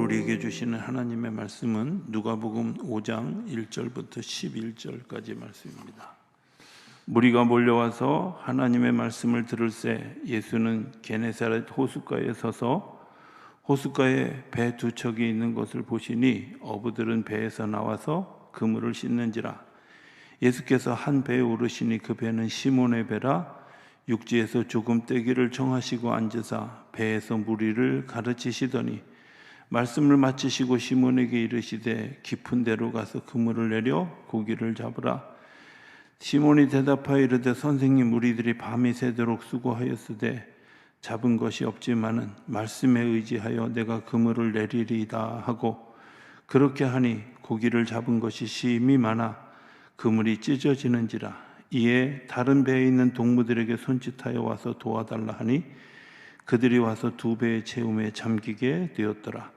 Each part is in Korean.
우리에게 주시는 하나님의 말씀은 누가복음 5장 1절부터 11절까지 말씀입니다. 무리가 몰려와서 하나님의 말씀을 들을새 예수는 게네사렛 호숫가에 서서 호숫가에 배 두 척이 있는 것을 보시니 어부들은 배에서 나와서 그물을 씻는지라. 예수께서 한 배에 오르시니 그 배는 시몬의 배라. 육지에서 조금 떼기를 정하시고 앉으사 배에서 무리를 가르치시더니 말씀을 마치시고 시몬에게 이르시되 깊은 데로 가서 그물을 내려 고기를 잡으라. 시몬이 대답하여 이르되 선생님, 우리들이 밤이 새도록 수고하였으되 잡은 것이 없지만은 말씀에 의지하여 내가 그물을 내리리이다 하고 그렇게 하니 고기를 잡은 것이 심히 많아 그물이 찢어지는지라. 이에 다른 배에 있는 동무들에게 손짓하여 와서 도와달라 하니 그들이 와서 두 배의 채움에 잠기게 되었더라.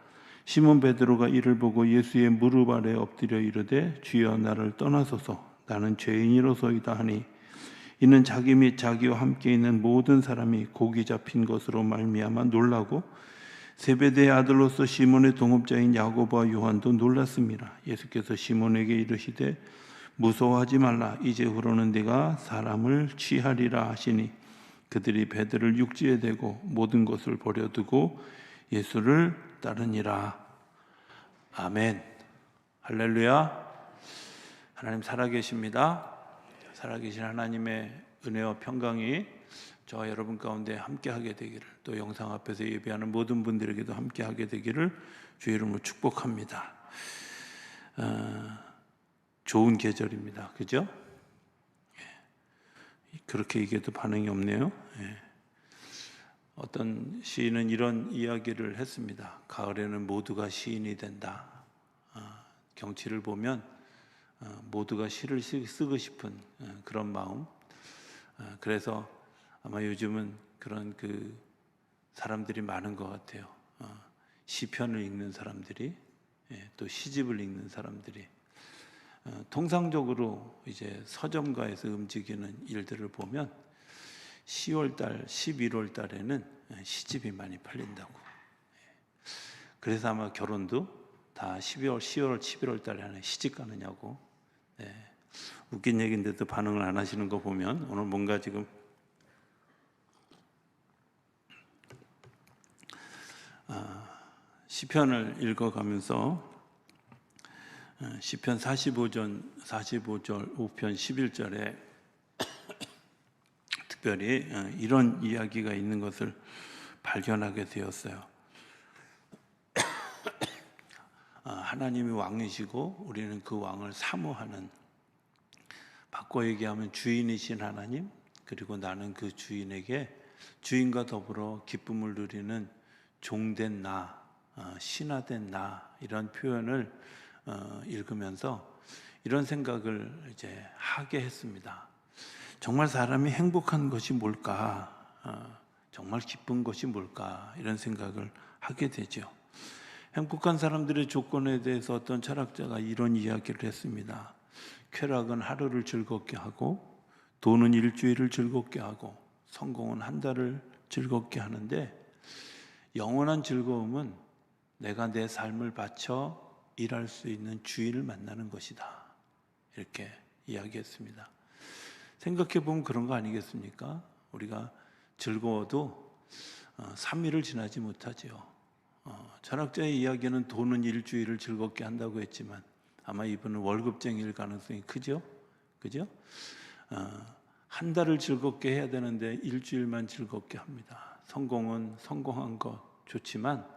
시몬 베드로가 이를 보고 예수의 무릎 아래 엎드려 이르되 주여, 나를 떠나소서, 나는 죄인이로소이다 하니 이는 자기 및 자기와 함께 있는 모든 사람이 고기 잡힌 것으로 말미암아 놀라고 세베대의 아들로서 시몬의 동업자인 야고보와 요한도 놀랐습니다. 예수께서 시몬에게 이르시되 무서워하지 말라, 이제후로는 네가 사람을 취하리라 하시니 그들이 배들을 육지에 대고 모든 것을 버려두고 예수를 따르니라. 아멘. 할렐루야. 하나님 살아계십니다. 살아계신 하나님의 은혜와 평강이 저와 여러분 가운데 함께하게 되기를, 또 영상 앞에서 예배하는 모든 분들에게도 함께하게 되기를 주의 이름으로 축복합니다. 좋은 계절입니다. 그죠? 그렇게 얘기해도 반응이 없네요. 어떤 시인은 이런 이야기를 했습니다. 가을에는 모두가 시인이 된다. 경치를 보면 모두가 시를 쓰고 싶은 그런 마음. 그래서 아마 요즘은 그런 사람들이 많은 것 같아요. 시편을 읽는 사람들이, 또 시집을 읽는 사람들이. 통상적으로 이제 서점가에서 움직이는 일들을 보면 10월달, 11월달에는 시집이 많이 팔린다고. 그래서 아마 결혼도 다 12월, 10월, 11월달에 하는 시집 가느냐고. 웃긴 얘기인데도 반응을 안 하시는 거 보면 오늘 뭔가 지금 시편을 읽어가면서 시편 45절 5편 11절에 특별히 이런 이야기가 있는 것을 발견하게 되었어요. 하나님이 왕이시고 우리는 그 왕을 사모하는, 바꿔 얘기하면 주인이신 하나님, 그리고 나는 그 주인에게 주인과 더불어 기쁨을 누리는 종된 나, 신하된 나, 이런 표현을 읽으면서 이런 생각을 이제 하게 했습니다. 정말 사람이 행복한 것이 뭘까? 정말 기쁜 것이 뭘까? 이런 생각을 하게 되죠. 행복한 사람들의 조건에 대해서 어떤 철학자가 이런 이야기를 했습니다. 쾌락은 하루를 즐겁게 하고, 돈은 일주일을 즐겁게 하고, 성공은 한 달을 즐겁게 하는데, 영원한 즐거움은 내가 내 삶을 바쳐 일할 수 있는 주인을 만나는 것이다. 이렇게 이야기했습니다. 생각해 보면 그런 거 아니겠습니까? 우리가 즐거워도 3일을 지나지 못하죠. 철학자의 이야기는 돈은 일주일을 즐겁게 한다고 했지만 아마 이분은 월급쟁이일 가능성이 크죠? 그죠? 한 달을 즐겁게 해야 되는데 일주일만 즐겁게 합니다. 성공은 성공한 거 좋지만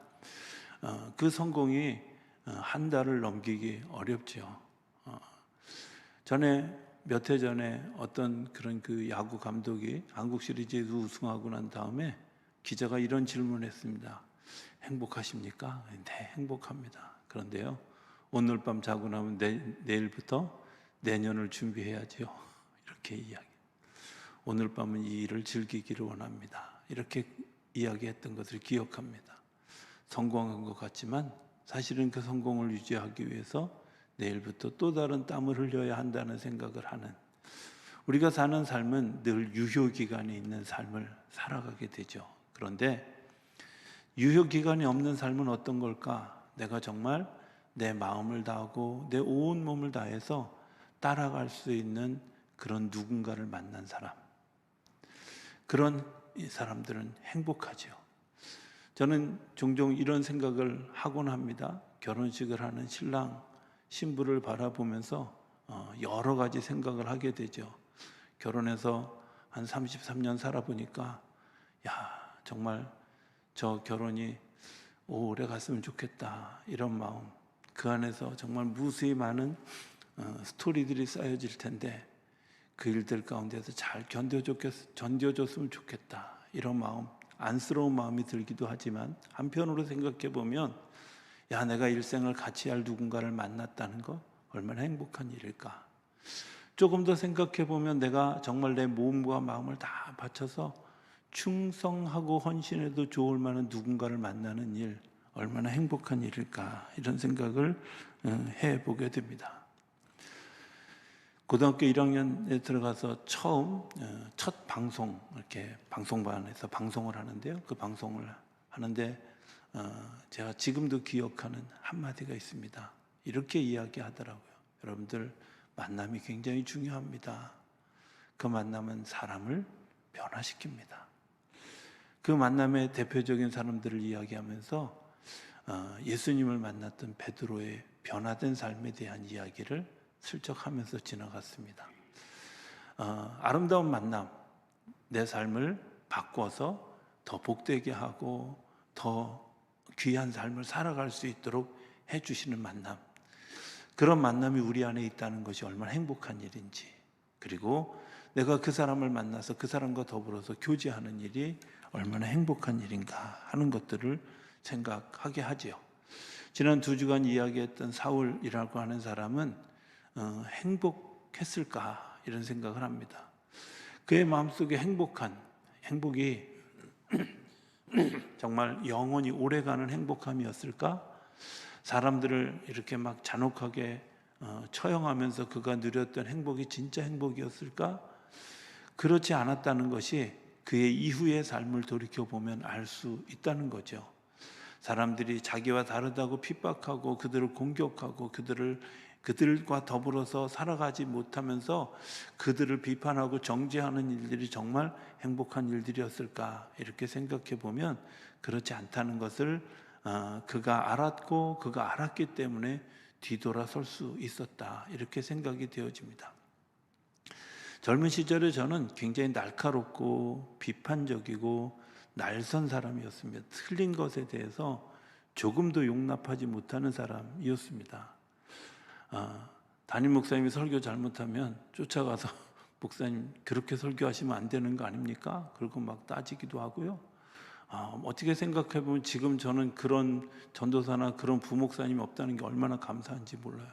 그 성공이 한 달을 넘기기 어렵죠. 몇 해 전에 어떤 그런 야구 감독이 한국 시리즈에서 우승하고 난 다음에 기자가 이런 질문을 했습니다. 행복하십니까? 네, 행복합니다. 그런데요, 오늘 밤 자고 나면 내일부터 내년을 준비해야죠. 이렇게 이야기. 오늘 밤은 이 일을 즐기기를 원합니다. 이렇게 이야기했던 것을 기억합니다. 성공한 것 같지만 사실은 그 성공을 유지하기 위해서 내일부터 또 다른 땀을 흘려야 한다는 생각을 하는, 우리가 사는 삶은 늘 유효기간이 있는 삶을 살아가게 되죠. 그런데 유효기간이 없는 삶은 어떤 걸까? 내가 정말 내 마음을 다하고 내 온 몸을 다해서 따라갈 수 있는 그런 누군가를 만난 사람, 그런 이 사람들은 행복하죠. 저는 종종 이런 생각을 하곤 합니다. 결혼식을 하는 신랑 신부를 바라보면서 여러 가지 생각을 하게 되죠. 결혼해서 한 33년 살아보니까 정말 저 결혼이 오래 갔으면 좋겠다, 이런 마음, 그 안에서 정말 무수히 많은 스토리들이 쌓여질 텐데 그 일들 가운데서 잘 견뎌줬으면 좋겠다, 이런 마음, 안쓰러운 마음이 들기도 하지만 한편으로 생각해 보면 내가 일생을 같이 할 누군가를 만났다는 거 얼마나 행복한 일일까. 조금 더 생각해 보면 내가 정말 내 몸과 마음을 다 바쳐서 충성하고 헌신해도 좋을 만한 누군가를 만나는 일 얼마나 행복한 일일까, 이런 생각을 해보게 됩니다. 고등학교 1학년에 들어가서 첫 방송, 이렇게 방송반에서 방송을 하는데요. 그 방송을 하는데 제가 지금도 기억하는 한마디가 있습니다. 이렇게 이야기하더라고요. 여러분들, 만남이 굉장히 중요합니다. 그 만남은 사람을 변화시킵니다. 그 만남의 대표적인 사람들을 이야기하면서 예수님을 만났던 베드로의 변화된 삶에 대한 이야기를 슬쩍 하면서 지나갔습니다. 아름다운 만남, 내 삶을 바꿔서 더 복되게 하고 더 귀한 삶을 살아갈 수 있도록 해주시는 만남, 그런 만남이 우리 안에 있다는 것이 얼마나 행복한 일인지, 그리고 내가 그 사람을 만나서 그 사람과 더불어서 교제하는 일이 얼마나 행복한 일인가 하는 것들을 생각하게 하지요. 지난 2주간 이야기했던 사울이라고 하는 사람은 행복했을까, 이런 생각을 합니다. 그의 마음속에 행복이 정말 영원히 오래가는 행복함이었을까? 사람들을 이렇게 막 잔혹하게 처형하면서 그가 누렸던 행복이 진짜 행복이었을까? 그렇지 않았다는 것이 그의 이후의 삶을 돌이켜보면 알 수 있다는 거죠. 사람들이 자기와 다르다고 핍박하고 그들을 공격하고 그들과 더불어서 살아가지 못하면서 그들을 비판하고 정죄하는 일들이 정말 행복한 일들이었을까, 이렇게 생각해 보면 그렇지 않다는 것을 그가 알았고 그가 알았기 때문에 뒤돌아설 수 있었다, 이렇게 생각이 되어집니다. 젊은 시절에 저는 굉장히 날카롭고 비판적이고 날선 사람이었습니다. 틀린 것에 대해서 조금도 용납하지 못하는 사람이었습니다. 담임 목사님이 설교 잘못하면 쫓아가서 목사님, 그렇게 설교하시면 안 되는 거 아닙니까? 그리고 막 따지기도 하고요. 어떻게 생각해 보면 지금 저는 그런 전도사나 그런 부목사님이 없다는 게 얼마나 감사한지 몰라요.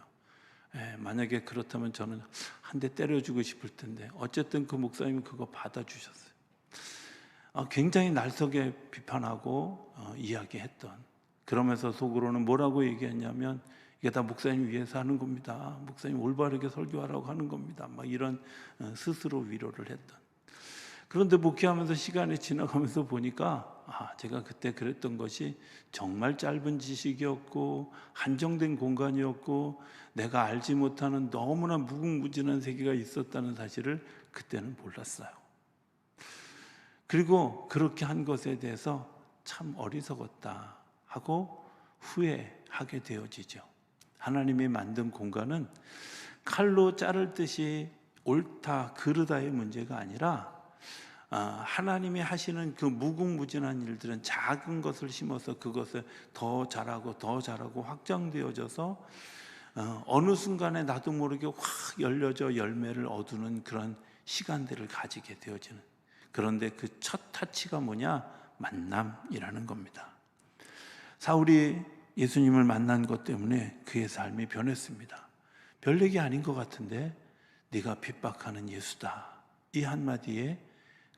만약에 그렇다면 저는 한 대 때려주고 싶을 텐데 어쨌든 그 목사님이 그거 받아주셨어요. 굉장히 날석에 비판하고 이야기했던, 그러면서 속으로는 뭐라고 얘기했냐면 이게 다 목사님 위해서 하는 겁니다. 목사님 올바르게 설교하라고 하는 겁니다. 막 이런 스스로 위로를 했던. 그런데 목회하면서 시간이 지나가면서 보니까 제가 그때 그랬던 것이 정말 짧은 지식이었고 한정된 공간이었고 내가 알지 못하는 너무나 무궁무진한 세계가 있었다는 사실을 그때는 몰랐어요. 그리고 그렇게 한 것에 대해서 참 어리석었다 하고 후회하게 되어지죠. 하나님이 만든 공간은 칼로 자를 듯이 옳다 그르다의 문제가 아니라 하나님이 하시는 그 무궁무진한 일들은 작은 것을 심어서 그것을 더 자라고 확장되어져서 어느 순간에 나도 모르게 확 열려져 열매를 얻는 그런 시간들을 가지게 되어지는, 그런데 그 첫 타치가 뭐냐? 만남이라는 겁니다. 사울이 예수님을 만난 것 때문에 그의 삶이 변했습니다. 별 얘기 아닌 것 같은데 네가 핍박하는 예수다, 이 한마디에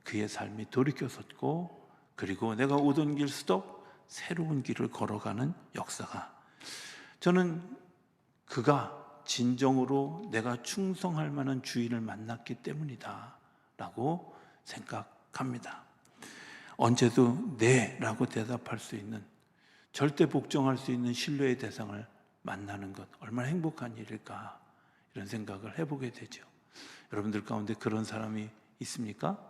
그의 삶이 돌이켜섰고, 그리고 내가 오던 길 스톱, 새로운 길을 걸어가는 역사가, 저는 그가 진정으로 내가 충성할 만한 주인을 만났기 때문이다 라고 생각합니다. 언제도 네 라고 대답할 수 있는 절대 복종할 수 있는 신뢰의 대상을 만나는 것 얼마나 행복한 일일까, 이런 생각을 해보게 되죠. 여러분들 가운데 그런 사람이 있습니까?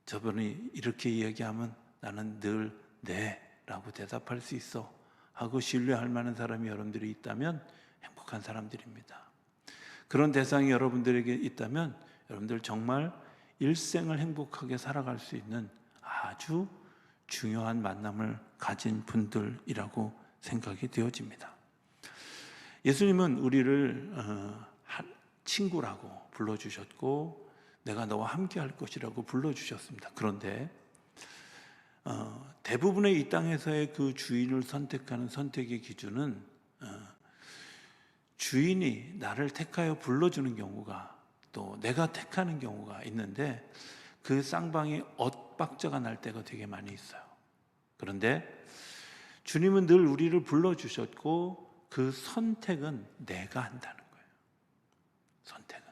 저분이 이렇게 이야기하면 나는 늘 네 라고 대답할 수 있어 하고 신뢰할 만한 사람이 여러분들이 있다면 행복한 사람들입니다. 그런 대상이 여러분들에게 있다면 여러분들 정말 일생을 행복하게 살아갈 수 있는 아주 중요한 만남을 가진 분들이라고 생각이 되어집니다. 예수님은 우리를 친구라고 불러주셨고 내가 너와 함께 할 것이라고 불러주셨습니다. 그런데 대부분의 이 땅에서의 그 주인을 선택하는 선택의 기준은 주인이 나를 택하여 불러주는 경우가, 또 내가 택하는 경우가 있는데 그 쌍방이 엇박자가 날 때가 되게 많이 있어요. 그런데 주님은 늘 우리를 불러주셨고 그 선택은 내가 한다는 거예요. 선택은.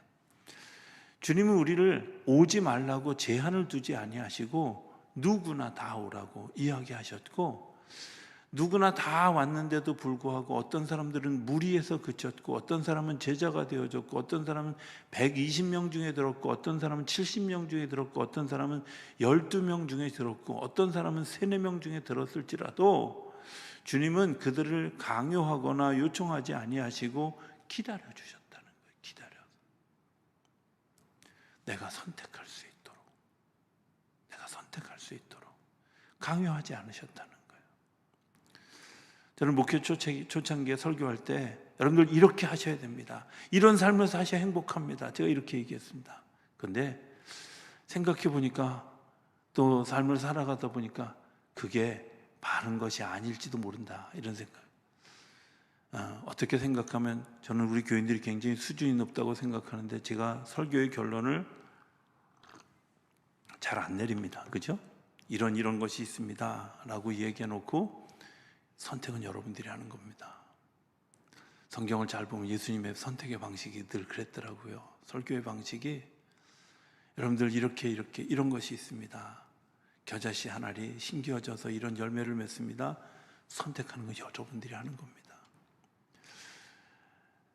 주님은 우리를 오지 말라고 제한을 두지 아니하시고 누구나 다 오라고 이야기하셨고, 누구나 다 왔는데도 불구하고 어떤 사람들은 무리에서 그쳤고, 어떤 사람은 제자가 되어졌고, 어떤 사람은 120명 중에 들었고, 어떤 사람은 70명 중에 들었고, 어떤 사람은 12명 중에 들었고, 어떤 사람은 3, 4명 중에 들었을지라도 주님은 그들을 강요하거나 요청하지 아니하시고 기다려주셨다는 거예요. 기다려서 내가 선택할 수 있도록, 내가 선택할 수 있도록 강요하지 않으셨다는 거예요. 저는 목회 초창기에 설교할 때 여러분들 이렇게 하셔야 됩니다. 이런 삶을 사셔야 행복합니다. 제가 이렇게 얘기했습니다. 그런데 생각해 보니까, 또 삶을 살아가다 보니까 그게 바른 것이 아닐지도 모른다, 이런 생각. 어떻게 생각하면 저는 우리 교인들이 굉장히 수준이 높다고 생각하는데 제가 설교의 결론을 잘 안 내립니다. 그죠? 이런 것이 있습니다 라고 얘기해 놓고 선택은 여러분들이 하는 겁니다. 성경을 잘 보면 예수님의 선택의 방식이 늘 그랬더라고요. 설교의 방식이 여러분들 이렇게 이런 것이 있습니다. 겨자씨 한 알이 심겨져서 이런 열매를 맺습니다. 선택하는 건 여러분들이 하는 겁니다.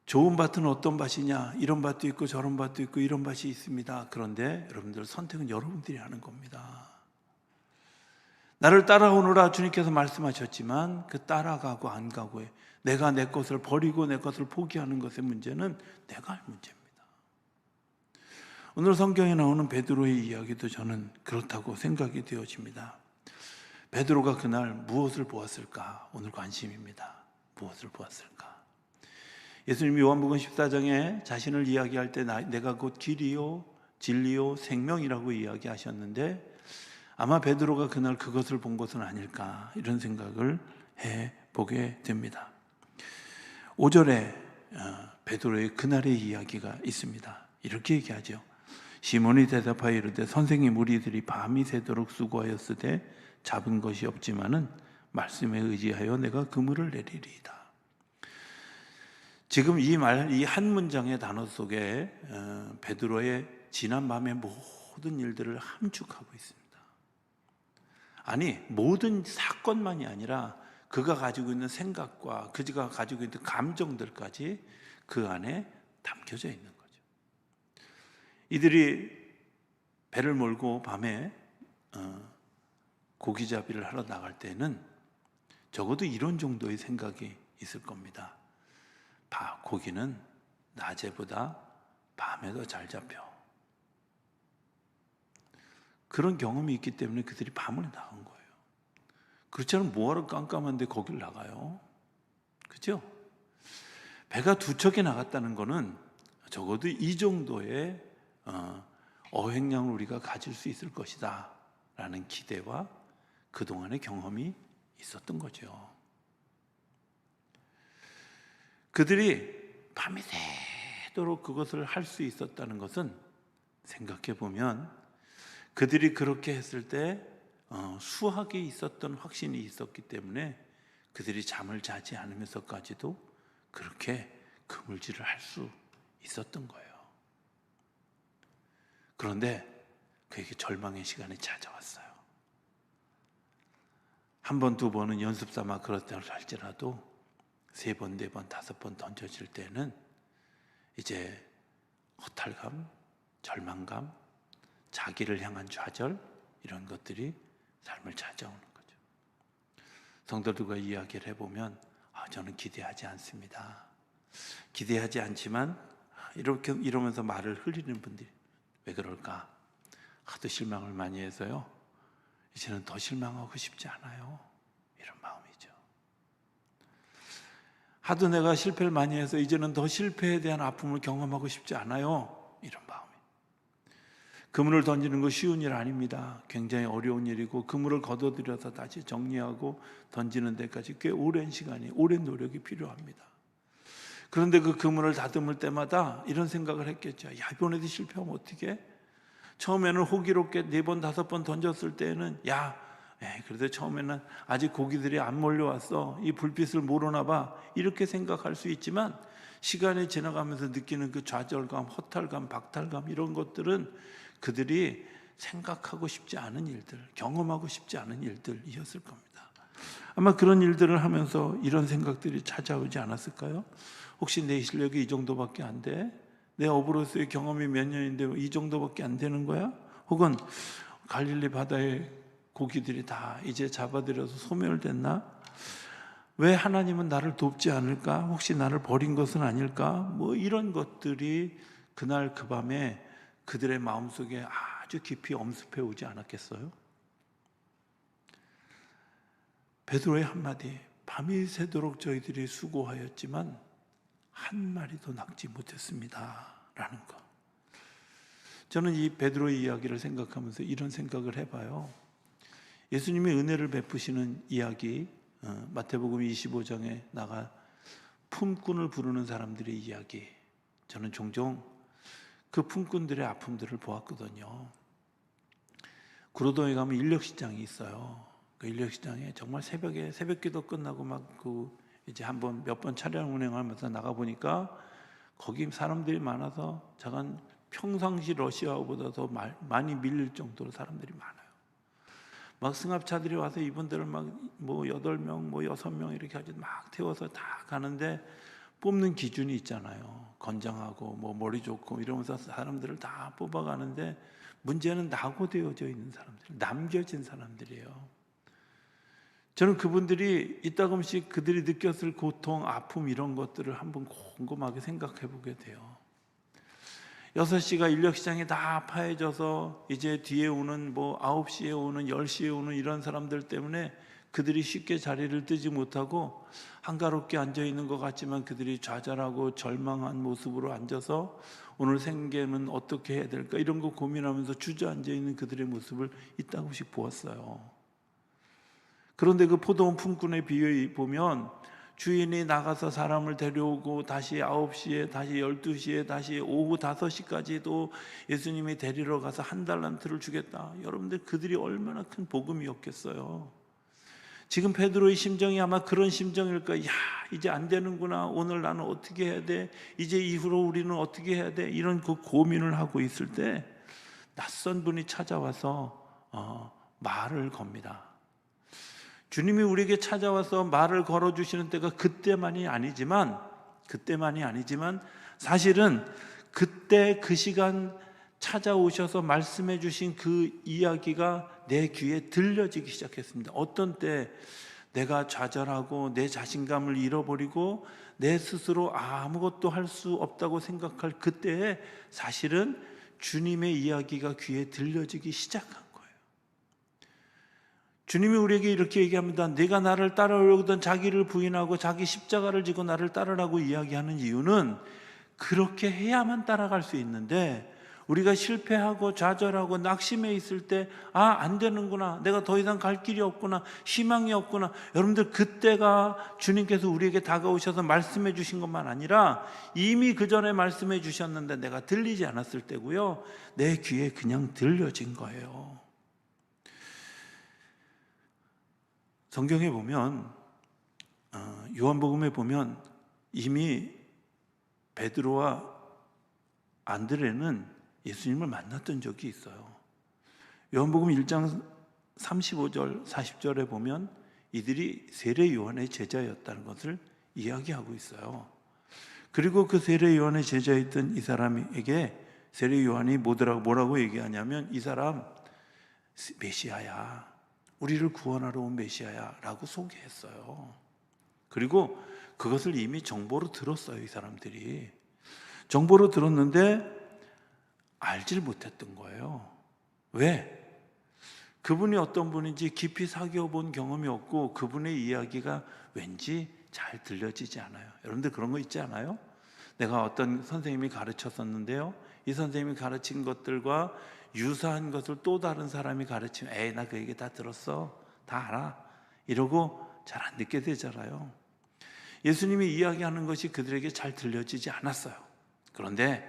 좋은 밭은 어떤 밭이냐? 이런 밭도 있고 저런 밭도 있고 이런 밭이 있습니다. 그런데 여러분들 선택은 여러분들이 하는 겁니다. 나를 따라오너라 주님께서 말씀하셨지만 그 따라가고 안 가고에 내가 내 것을 버리고 내 것을 포기하는 것의 문제는 내가 할 문제입니다. 오늘 성경에 나오는 베드로의 이야기도 저는 그렇다고 생각이 되어집니다. 베드로가 그날 무엇을 보았을까? 오늘 관심입니다. 무엇을 보았을까? 예수님이 요한복음 14장에 자신을 이야기할 때 내가 곧 길이요 진리요 생명이라고 이야기하셨는데 아마 베드로가 그날 그것을 본 것은 아닐까, 이런 생각을 해보게 됩니다. 5절에 베드로의 그날의 이야기가 있습니다. 이렇게 얘기하죠. 시몬이 대답하여 이르되 선생님, 우리들이 밤이 새도록 수고하였으되 잡은 것이 없지만은 말씀에 의지하여 내가 그물을 내리리이다. 지금 이 한 문장의 단어 속에 베드로의 지난 밤의 모든 일들을 함축하고 있습니다. 아니, 모든 사건만이 아니라 그가 가지고 있는 생각과 그가 가지고 있는 감정들까지 그 안에 담겨져 있는 거죠. 이들이 배를 몰고 밤에 고기잡이를 하러 나갈 때는 적어도 이런 정도의 생각이 있을 겁니다. 고기는 낮에보다 밤에 더 잘 잡혀. 그런 경험이 있기 때문에 그들이 밤을 나간 거예요. 그렇지 않으면 뭐하러 깜깜한데 거길 나가요? 그죠? 배가 두 척이 나갔다는 거는 적어도 이 정도의 어획량을 우리가 가질 수 있을 것이다 라는 기대와 그동안의 경험이 있었던 거죠. 그들이 밤이 새도록 그것을 할 수 있었다는 것은 생각해 보면 그들이 그렇게 했을 때 수학에 있었던 확신이 있었기 때문에 그들이 잠을 자지 않으면서까지도 그렇게 그물질을 할 수 있었던 거예요. 그런데 그에게 절망의 시간이 찾아왔어요. 한 번, 두 번은 연습 삼아 그렇다 할지라도 3번, 4번, 5번 던져질 때는 이제 허탈감, 절망감, 자기를 향한 좌절, 이런 것들이 삶을 찾아오는 거죠. 성도들과 이야기를 해보면 저는 기대하지 않습니다. 기대하지 않지만 이러면서 말을 흘리는 분들이 왜 그럴까? 하도 실망을 많이 해서요, 이제는 더 실망하고 싶지 않아요, 이런 마음이죠. 하도 내가 실패를 많이 해서 이제는 더 실패에 대한 아픔을 경험하고 싶지 않아요, 이런 마음이. 그물을 던지는 거 쉬운 일 아닙니다. 굉장히 어려운 일이고 그물을 걷어들여서 다시 정리하고 던지는 데까지 꽤 오랜 시간이, 오랜 노력이 필요합니다. 그런데 그 그물을 다듬을 때마다 이런 생각을 했겠죠. 야, 이번에도 실패하면 어떡해? 처음에는 호기롭게 4번, 5번 던졌을 때는 그래도 처음에는 아직 고기들이 안 몰려왔어, 이 불빛을 모르나 봐, 이렇게 생각할 수 있지만 시간이 지나가면서 느끼는 그 좌절감, 허탈감, 박탈감, 이런 것들은 그들이 생각하고 싶지 않은 일들, 경험하고 싶지 않은 일들이었을 겁니다. 아마 그런 일들을 하면서 이런 생각들이 찾아오지 않았을까요? 혹시 내 실력이 이 정도밖에 안 돼? 내 업으로서의 경험이 몇 년인데 이 정도밖에 안 되는 거야? 혹은 갈릴리 바다의 고기들이 다 이제 잡아들여서 소멸됐나? 왜 하나님은 나를 돕지 않을까? 혹시 나를 버린 것은 아닐까? 이런 것들이 그날 그 밤에 그들의 마음속에 아주 깊이 엄습해 오지 않았겠어요? 베드로의 한마디, 밤이 새도록 저희들이 수고하였지만 한 마리도 낚지 못했습니다 라는 것. 저는 이 베드로의 이야기를 생각하면서 이런 생각을 해봐요. 예수님이 은혜를 베푸시는 이야기, 마태복음 25장에 나가 품꾼을 부르는 사람들의 이야기, 저는 종종 그 품꾼들의 아픔들을 보았거든요. 구로동에 가면 인력시장이 있어요. 그 인력시장에 정말 새벽에 새벽기도 끝나고 이제 몇 번 차량 운행하면서 나가 보니까 거기 사람들이 많아서 잠깐 평상시 러시아보다 더 많이 밀릴 정도로 사람들이 많아요. 승합차들이 와서 이분들을 8명, 6명 이렇게 가지고 막 태워서 다 가는데 뽑는 기준이 있잖아요. 건장하고 머리 좋고 이러면서 사람들을 다 뽑아가는데 문제는 낙오되어져 있는 사람들, 남겨진 사람들이에요. 저는 그분들이 이따금씩 그들이 느꼈을 고통, 아픔 이런 것들을 한번 곰곰하게 생각해 보게 돼요. 6시가 인력시장이 다 파해져서 이제 뒤에 오는 9시에 오는 10시에 오는 이런 사람들 때문에 그들이 쉽게 자리를 뜨지 못하고 한가롭게 앉아있는 것 같지만 그들이 좌절하고 절망한 모습으로 앉아서 오늘 생계는 어떻게 해야 될까 이런 거 고민하면서 주저앉아있는 그들의 모습을 이따금씩 보았어요. 그런데 그 포도원 품꾼의 비유에 보면 주인이 나가서 사람을 데려오고 다시 9시에 다시 12시에 다시 오후 5시까지도 예수님이 데리러 가서 1달란트를 주겠다. 여러분들 그들이 얼마나 큰 복음이었겠어요. 지금 베드로의 심정이 아마 그런 심정일까. 이제 안 되는구나. 오늘 나는 어떻게 해야 돼? 이제 이후로 우리는 어떻게 해야 돼? 이런 그 고민을 하고 있을 때 낯선 분이 찾아와서 말을 겁니다. 주님이 우리에게 찾아와서 말을 걸어주시는 때가 그때만이 아니지만 사실은 그때 그 시간 찾아오셔서 말씀해 주신 그 이야기가 내 귀에 들려지기 시작했습니다. 어떤 때 내가 좌절하고 내 자신감을 잃어버리고 내 스스로 아무것도 할 수 없다고 생각할 그때에 사실은 주님의 이야기가 귀에 들려지기 시작한 거예요. 주님이 우리에게 이렇게 얘기합니다. 네가 나를 따르려거든 자기를 부인하고 자기 십자가를 지고 나를 따르라고 이야기하는 이유는 그렇게 해야만 따라갈 수 있는데 우리가 실패하고 좌절하고 낙심해 있을 때 안 되는구나, 내가 더 이상 갈 길이 없구나, 희망이 없구나. 여러분들 그때가 주님께서 우리에게 다가오셔서 말씀해 주신 것만 아니라 이미 그 전에 말씀해 주셨는데 내가 들리지 않았을 때고요, 내 귀에 그냥 들려진 거예요. 성경에 보면 요한복음에 보면 이미 베드로와 안드레는 예수님을 만났던 적이 있어요. 요한복음 1장 35절 40절에 보면 이들이 세례 요한의 제자였다는 것을 이야기하고 있어요. 그리고 그 세례 요한의 제자였던 이 사람에게 세례 요한이 뭐라고 얘기하냐면 이 사람 메시아야, 우리를 구원하러 온 메시아야 라고 소개했어요. 그리고 그것을 이미 정보로 들었어요. 이 사람들이 정보로 들었는데 알질 못했던 거예요. 왜? 그분이 어떤 분인지 깊이 사귀어본 경험이 없고 그분의 이야기가 왠지 잘 들려지지 않아요. 여러분들 그런 거 있지 않아요? 내가 어떤 선생님이 가르쳤었는데요, 이 선생님이 가르친 것들과 유사한 것을 또 다른 사람이 가르치면 에이 나 그 얘기 다 들었어, 다 알아 이러고 잘 안 듣게 되잖아요. 예수님이 이야기하는 것이 그들에게 잘 들려지지 않았어요. 그런데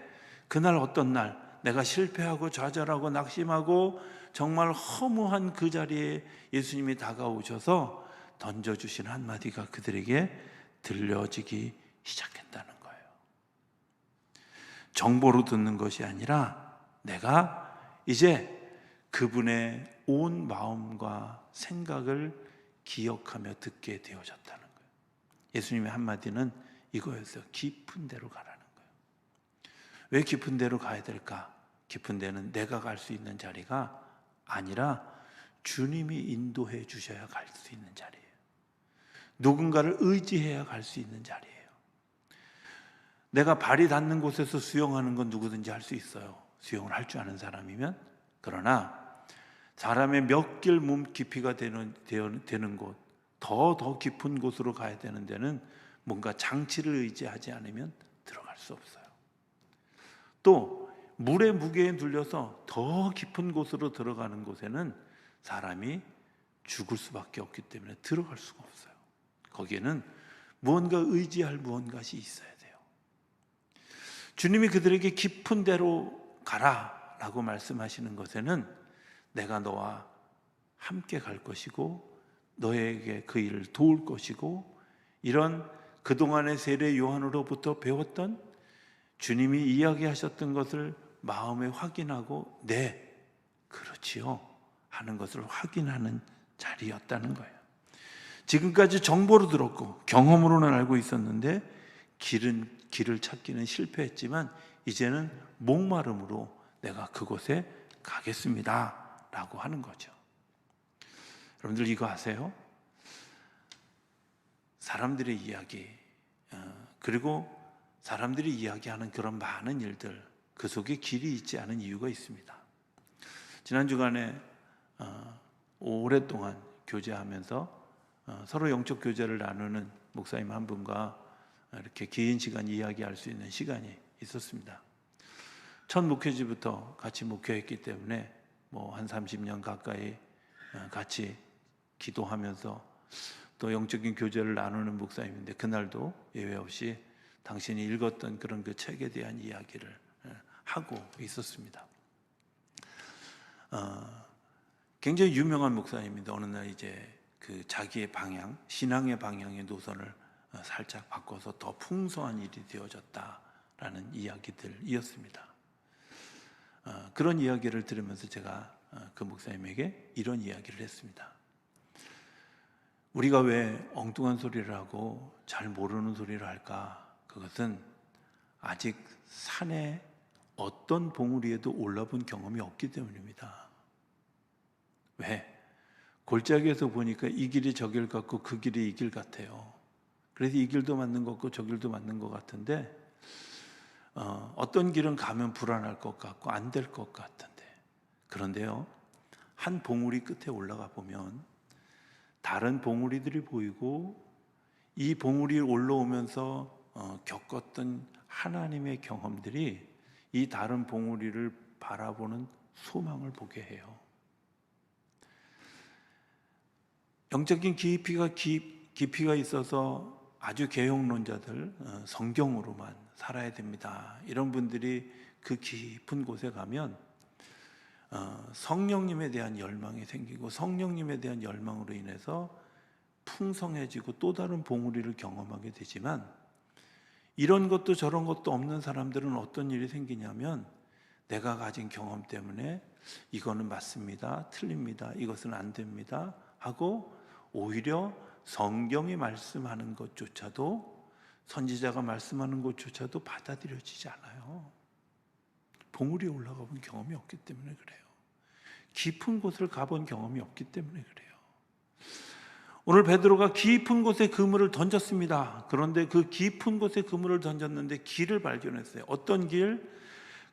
그날 어떤 날 내가 실패하고 좌절하고 낙심하고 정말 허무한 그 자리에 예수님이 다가오셔서 던져주신 한마디가 그들에게 들려지기 시작했다는 거예요. 정보로 듣는 것이 아니라 내가 이제 그분의 온 마음과 생각을 기억하며 듣게 되어졌다는 거예요. 예수님의 한마디는 이거였어요. 깊은 데로 가라는 거예요. 왜 깊은 데로 가야 될까? 깊은 데는 내가 갈 수 있는 자리가 아니라 주님이 인도해 주셔야 갈 수 있는 자리예요. 누군가를 의지해야 갈 수 있는 자리예요. 내가 발이 닿는 곳에서 수영하는 건 누구든지 할 수 있어요. 수영을 할 줄 아는 사람이면. 그러나 사람의 몇 길 몸 깊이가 되는 곳, 더 깊은 곳으로 가야 되는 데는 뭔가 장치를 의지하지 않으면 들어갈 수 없어요. 또 물의 무게에 눌려서 더 깊은 곳으로 들어가는 곳에는 사람이 죽을 수밖에 없기 때문에 들어갈 수가 없어요. 거기에는 무언가 의지할 무언가가 있어야 돼요. 주님이 그들에게 깊은 데로 가라라고 말씀하시는 것에는 내가 너와 함께 갈 것이고 너에게 그 일을 도울 것이고, 이런 그동안의 세례 요한으로부터 배웠던 주님이 이야기하셨던 것을 마음에 확인하고 네, 그렇지요 하는 것을 확인하는 자리였다는 거예요. 지금까지 정보로 들었고 경험으로는 알고 있었는데 길을 찾기는 실패했지만 이제는 목마름으로 내가 그곳에 가겠습니다 라고 하는 거죠. 여러분들 이거 아세요? 사람들의 이야기, 그리고 사람들이 이야기하는 그런 많은 일들, 그 속에 길이 있지 않은 이유가 있습니다. 지난 주간에 오랫동안 교제하면서 서로 영적 교제를 나누는 목사님 한 분과 이렇게 긴 시간 이야기할 수 있는 시간이 있었습니다. 첫 목회지부터 같이 목회했기 때문에 한 30년 가까이 같이 기도하면서 또 영적인 교제를 나누는 목사님인데, 그날도 예외 없이 당신이 읽었던 그런 그 책에 대한 이야기를 하고 있었습니다. 굉장히 유명한 목사님인데 어느 날 이제 그 자기의 방향, 신앙의 방향의 노선을 살짝 바꿔서 더 풍성한 일이 되어졌다라는 이야기들이었습니다. 그런 이야기를 들으면서 제가 그 목사님에게 이런 이야기를 했습니다. 우리가 왜 엉뚱한 소리를 하고 잘 모르는 소리를 할까? 그것은 아직 산에 어떤 봉우리에도 올라본 경험이 없기 때문입니다. 왜? 골짜기에서 보니까 이 길이 저 길 같고 그 길이 이 길 같아요. 그래서 이 길도 맞는 것 같고 저 길도 맞는 것 같은데 어떤 길은 가면 불안할 것 같고 안 될 것 같은데, 그런데요, 한 봉우리 끝에 올라가 보면 다른 봉우리들이 보이고 이 봉우리에 올라오면서 겪었던 하나님의 경험들이 이 다른 봉우리를 바라보는 소망을 보게 해요. 영적인 깊이가 있어서 아주 개혁론자들, 성경으로만 살아야 됩니다, 이런 분들이 그 깊은 곳에 가면 성령님에 대한 열망이 생기고 성령님에 대한 열망으로 인해서 풍성해지고 또 다른 봉우리를 경험하게 되지만, 이런 것도 저런 것도 없는 사람들은 어떤 일이 생기냐면 내가 가진 경험 때문에 이거는 맞습니다, 틀립니다, 이것은 안 됩니다 하고 오히려 성경이 말씀하는 것조차도, 선지자가 말씀하는 것조차도 받아들여지지 않아요. 봉우리에 올라가 본 경험이 없기 때문에 그래요. 깊은 곳을 가본 경험이 없기 때문에 그래요. 오늘 베드로가 깊은 곳에 그물을 던졌습니다. 그런데 그 깊은 곳에 그물을 던졌는데 길을 발견했어요. 어떤 길?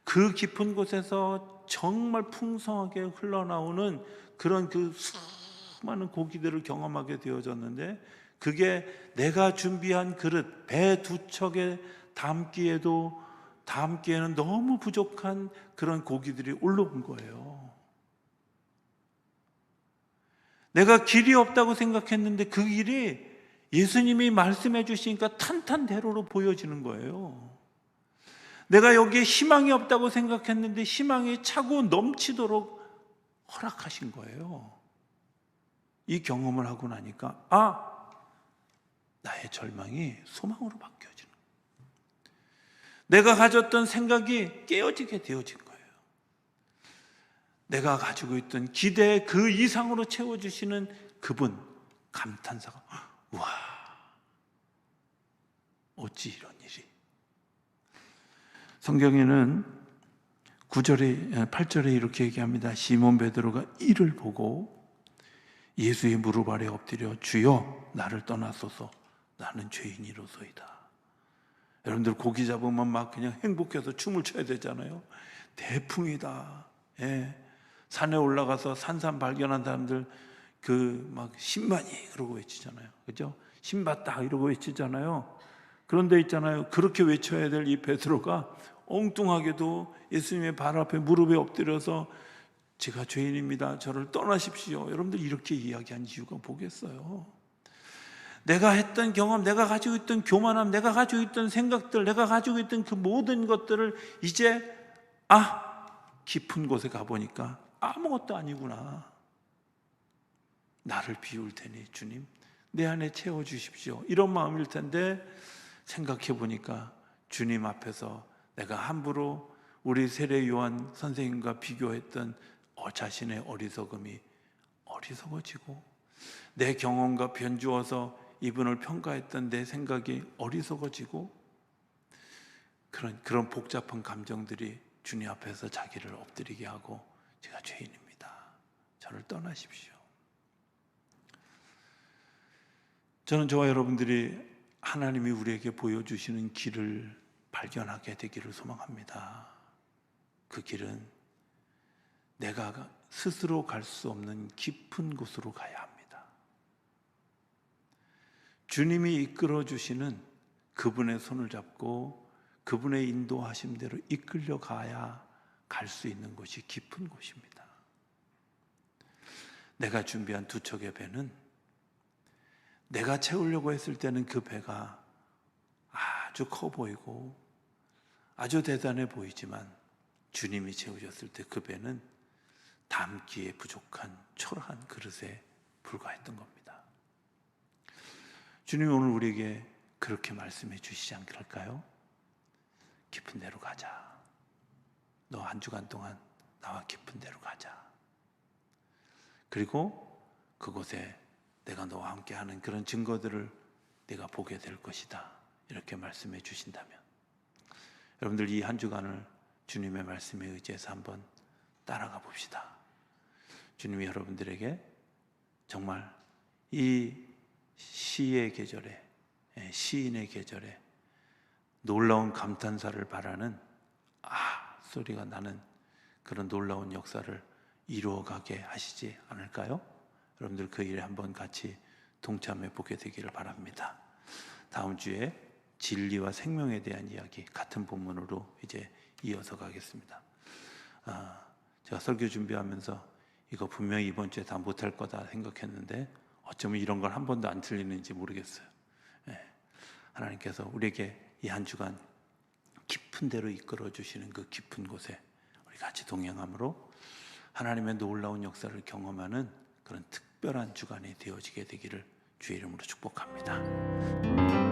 그 깊은 곳에서 정말 풍성하게 흘러나오는 그런 그 수많은 고기들을 경험하게 되어졌는데, 그게 내가 준비한 그릇, 배 두 척에 담기에는 너무 부족한 그런 고기들이 올라온 거예요. 내가 길이 없다고 생각했는데 그 길이 예수님이 말씀해 주시니까 탄탄대로로 보여지는 거예요. 내가 여기에 희망이 없다고 생각했는데 희망이 차고 넘치도록 허락하신 거예요. 이 경험을 하고 나니까 나의 절망이 소망으로 바뀌어지는 거예요. 내가 가졌던 생각이 깨어지게 되어진 거예요. 내가 가지고 있던 기대 그 이상으로 채워주시는 그분, 감탄사가, 와, 어찌 이런 일이. 성경에는 8절에 이렇게 얘기합니다. 시몬 베드로가 이를 보고 예수의 무릎 아래 엎드려 주여 나를 떠나소서 나는 죄인이로소이다. 여러분들 고기 잡으면 막 그냥 행복해서 춤을 춰야 되잖아요. 대풍이다. 산에 올라가서 산삼 발견한 사람들 그 막 신바니 그러고 외치잖아요. 그죠? 신봤다 이러고 외치잖아요. 그런데 있잖아요, 그렇게 외쳐야 될 이 베드로가 엉뚱하게도 예수님의 발 앞에 무릎에 엎드려서 제가 죄인입니다, 저를 떠나십시오. 여러분들 이렇게 이야기한 이유가 뭐겠어요? 내가 했던 경험, 내가 가지고 있던 교만함, 내가 가지고 있던 생각들, 내가 가지고 있던 그 모든 것들을 이제 깊은 곳에 가보니까 아무것도 아니구나. 나를 비울 테니 주님 내 안에 채워주십시오, 이런 마음일 텐데, 생각해 보니까 주님 앞에서 내가 함부로 우리 세례 요한 선생님과 비교했던 자신의 어리석음이 어리석어지고, 내 경험과 변주어서 이분을 평가했던 내 생각이 어리석어지고, 그런 복잡한 감정들이 주님 앞에서 자기를 엎드리게 하고, 제가 죄인입니다, 저를 떠나십시오. 저는 저와 여러분들이 하나님이 우리에게 보여주시는 길을 발견하게 되기를 소망합니다. 그 길은 내가 스스로 갈 수 없는 깊은 곳으로 가야 합니다. 주님이 이끌어 주시는 그분의 손을 잡고 그분의 인도하심대로 이끌려 가야 갈 수 있는 곳이 깊은 곳입니다. 내가 준비한 두 척의 배는 내가 채우려고 했을 때는 그 배가 아주 커 보이고 아주 대단해 보이지만, 주님이 채우셨을 때 그 배는 담기에 부족한 초라한 그릇에 불과했던 겁니다. 주님이 오늘 우리에게 그렇게 말씀해 주시지 않을까요? 깊은 데로 가자. 너 한 주간 동안 나와 깊은 데로 가자. 그리고 그곳에 내가 너와 함께하는 그런 증거들을 내가 보게 될 것이다, 이렇게 말씀해 주신다면, 여러분들 이 한 주간을 주님의 말씀에 의지해서 한번 따라가 봅시다. 주님이 여러분들에게 정말 이 시의 계절에, 시인의 계절에 놀라운 감탄사를 바라는 소리가 나는 그런 놀라운 역사를 이루어가게 하시지 않을까요? 여러분들 그 일에 한번 같이 동참해 보게 되기를 바랍니다. 다음 주에 진리와 생명에 대한 이야기 같은 본문으로 이제 이어서 가겠습니다. 제가 설교 준비하면서 이거 분명히 이번 주에 다 못할 거다 생각했는데 어쩌면 이런 걸 한 번도 안 틀리는지 모르겠어요. 하나님께서 우리에게 이 한 주간 깊은 데로 이끌어 주시는 그 깊은 곳에 우리 같이 동행함으로 하나님의 놀라운 역사를 경험하는 그런 특별한 주간이 되어지게 되기를 주의 이름으로 축복합니다.